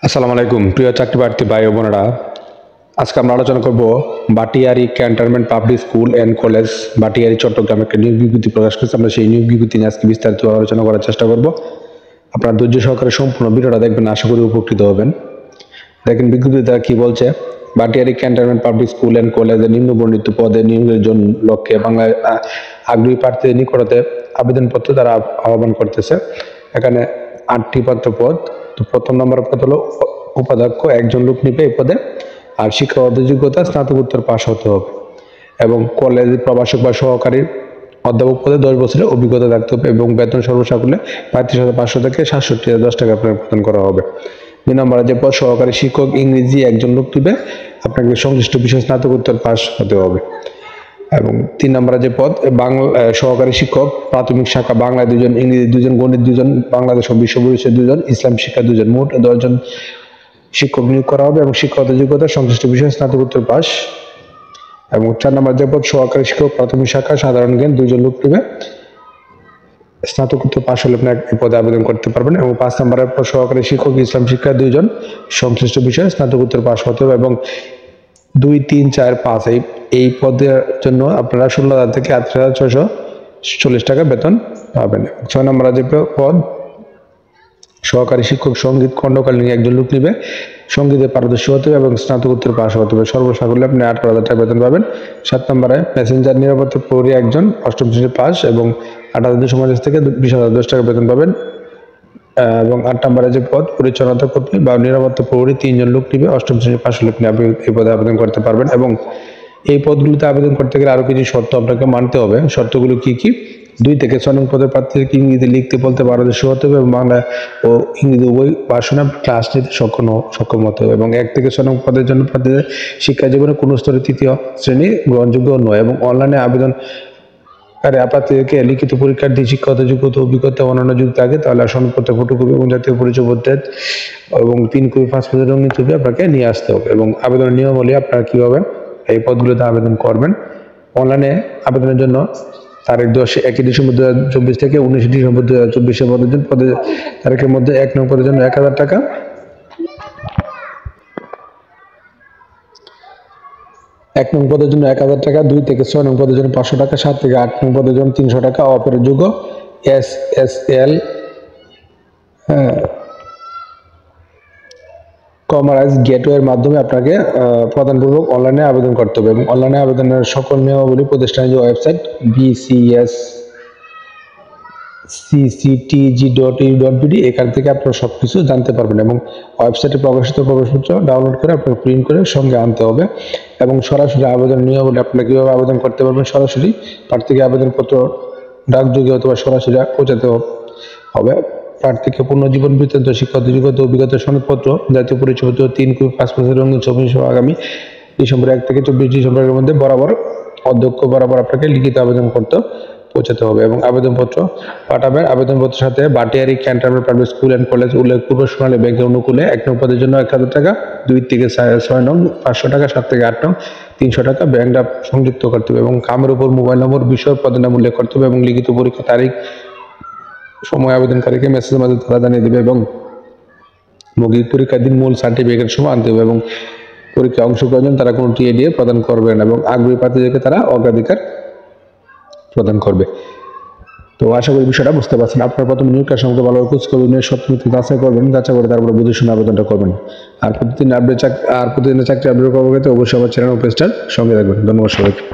আসসালামু আলাইকুম প্রিয় চাকরি প্রার্থী ভাই ও বোনেরা, আজকে আমরা আলোচনা করব Bhatiary cantonment public school and college Bhatiary চট্টগ্রামে একটা নিয়োগ বিজ্ঞপ্তি প্রকাশ করেছে। আমরা সেই নিয়োগ বিজ্ঞপ্তি নিয়ে আজকে বিস্তারিত আলোচনা করার চেষ্টা করব। আপনারা ধৈর্য সহকারে সম্পূর্ণ ভিডিওটা দেখবেন, আশা করি উপকৃত হবেন। দেখেন বিজ্ঞপ্তিটা কি বলছে। Batiari cantonment public school and কলেজের নিম্নবর্ণিত পদে নিয়োগের জন্য লক্ষ্যে বাংলায় আগ্রহী প্রার্থীদের নিকটতে আবেদনপত্র তারা আহ্বান করতেছে। এখানে 8টি পাত্র পদ। তো প্রথম নম্বর পদ হলো উপাধ্যক্ষ, একজন লোক নিবে এই পদে। আর শিক্ষাগত যোগ্যতা স্নাতকোত্তর পাশ হতে হবে এবং কলেজ প্রভাষক বা সহকারী অধ্যাপক পদে 10 বছরের অভিজ্ঞতা থাকতে হবে এবং বেতন সর্বসাকুল্যে 35,500 থেকে 67,010 টাকা প্রদান করা হবে। 2 নম্বরে যে পদ সহকারী শিক্ষক ইংরেজি, একজন লোক নিবে, আপনাকে সংশ্লিষ্ট বিষয়ে স্নাতকোত্তর পাশ হতে হবে। এবং 3 নম্বরে যে পদ বাংলা সহকারী শিক্ষক প্রাথমিক শাখা বাংলা 2 জন, ইংরেজি 2 জন, গণিত 2 জন, বাংলাদেশ ও বিশ্ব পরিচয় 2 জন, ইসলাম শিক্ষা 2 জন, মোট 10 জন শিক্ষক নিয়োগ করা হবে এবং শিক্ষাগত যোগ্যতা সংশ্লিষ্ট বিষয়ে স্নাতকোত্তর পাস। এবং 4 নম্বর যে পদ সহকারী শিক্ষক প্রাথমিক শাখা সাধারণ জ্ঞান 2 জন লোক নেবে, স্নাতকোত্তর পাস হলে আপনি এই পদে আবেদন করতে পারবেন। এবং 5 নম্বরের পদ সহকারী শিক্ষক ইসলাম শিক্ষা 2 জন, সংশ্লিষ্ট বিষয়ে স্নাতকোত্তর পাস হতে হবে এবং 2, 3, 4, 5 এই পদের জন্য আপনারা 16,000 থেকে 38,640 টাকা বেতন পাবেন। 6 নম্বর যে পদ সহকারী শিক্ষক সঙ্গীত খণ্ডকালীন, একজন লোক নিবে, সঙ্গীতে পারদর্শী হতে হবে এবং স্নাতকোত্তর পাশ হতে হবে, সর্বসাকুল্যে আপনি 18,000 টাকা বেতন পাবেন। 7 নম্বরে প্যাসেঞ্জার নিরাপত্তা প্রহরী, একজন, 8ম শ্রেণী পাস এবং 8,250 থেকে 20,010 টাকা বেতন পাবেন। এবং 8 নম্বরে যে পদ পরিচ্ছন্নতা কর্মী বা নিরাপত্তা প্রহরী, 3 জন লোক নিবে, 8ম শ্রেণী পাস হলে আপনি এই পদে আবেদন করতে পারবেন। এবং এই পদগুলিতে আবেদন করতে গেলে আরো কিছু শর্ত আপনাকে মানতে হবে। শর্তগুলো কি কি? 2 থেকে 6 নং পদের প্রার্থীদেরকে ইংরেজি লিখতে বলতে পারদর্শী হতে হবে এবং বাংলা ও ইংরেজি উভয় ভাষণে ক্লাস নিতে সক্ষম হতে হবে। এবং 1 থেকে 6 নং পদের জন্য প্রার্থীদের শিক্ষা জীবনে কোনো স্তরে 3য় শ্রেণী গ্রহণযোগ্য নয় এবং অনলাইনে আবেদন প্রার্থীদেরকে লিখিত পরীক্ষার দিয়ে শিক্ষাগত যোগ্যতা অভিজ্ঞতা অন্যান্য যুক্ত থাকে, তাহলে সনদপত্র ফটোকপি এবং জাতীয় পরিচয় পত্রের এবং 3 কপি পাসপোর্টের রঙিন ছবি আপনাকে নিয়ে আসতে হবে। এবং আবেদনের নিয়মাবলী আপনারা কিভাবে এই পদগুলোতে আবেদন করবেন। অনলাইনে আবেদনের জন্য তারিখ 1 ডিসেম্বর 2024 থেকে 19 ডিসেম্বর 2024 পদের তারিখের মধ্যে 1 নং পদের জন্য 1,000 টাকা, 1 নং পদের জন্য 1,000 টাকা, 2 থেকে 6 নং পদের জন্য 500 টাকা, 7 থেকে 8 নং পদের জন্য 300 টাকা অপরের যোগ্য SSL কমার্স গেটওয়ের মাধ্যমে আপনাকে প্রদানপূর্বক অনলাইনে আবেদন করতে হবে। এবং অনলাইনে আবেদনের সকল নিয়মাবলী প্রতিষ্ঠানের যে ওয়েবসাইট bcscctg.edu.bd এখান থেকে আপনারা সবকিছু জানতে পারবেন এবং ওয়েবসাইটে প্রকাশিত প্রবেশপত্র ডাউনলোড করে আপনাকে প্রিন্ট করে সঙ্গে আনতে হবে। এবং সরাসরি আবেদন নিয়মাবলী আপনারা কিভাবে আবেদন করতে পারবেন, সরাসরি প্রার্থীকে আবেদনপত্র ডাকযোগে অথবা সরাসরি পৌঁছাতে হবে। প্রার্থীকে পূর্ণ জীবন বৃত্তান্ত, শিক্ষাগত যোগ্যতা, অভিজ্ঞতা সনদপত্র, জাতীয় পরিচয়পত্র, 3 কপি পাসপোর্টের রঙিন ছবি সহ আগামী ডিসেম্বর 1 থেকে 24 ডিসেম্বরের মধ্যে বরাবর অধ্যক্ষ বরাবর আপনাকে লিখিত আবেদন করতে পৌঁছাতে হবে। এবং আবেদনপত্র পাঠাবেন। আবেদনপত্রের সাথে Bhatiary cantonment public school and college উল্লেখ পূর্ব সোনালী ব্যাংকের অনুকূলে 1 নং পদের জন্য 1,000 টাকা, 2 থেকে 6 নং 500 টাকা, 7 থেকে 8 নং 300 টাকা ব্যাংক ড্রাফট সংযুক্ত করতে হবে এবং কামের উপর মোবাইল নম্বর, বিষয়, পদের নাম উল্লেখ করতে হবে এবং লিখিত পরীক্ষা তারিখ সময় আবেদনকারীকে মেসেজের মাধ্যমে তারা জানিয়ে দেবে এবং মৌখিক পরীক্ষার দিন মূল সার্টিফিকেট সময় আনতে হবে এবং পরীক্ষায় অংশগ্রহণ তারা কোনো টিএডিএ প্রদান করবে না এবং আগ্রহী প্রার্থীদেরকে তারা অগ্রাধিকার প্রদান করবে। তো আশা করি বিষয়টা বুঝতে পারছেন। আপনার প্রথমে নিয়োগটার সঙ্গে ভালোভাবে খোঁজ করবেন, সত্যি যাচাই করবেন, যাচাই করে তারপরে বুঝে শুনে আবেদনটা করবেন। আর প্রতিদিনের চাকরি আপডেট করবো অবশ্যই আমার চ্যানেল পেজটার সঙ্গে থাকবেন। ধন্যবাদ সবাইকে।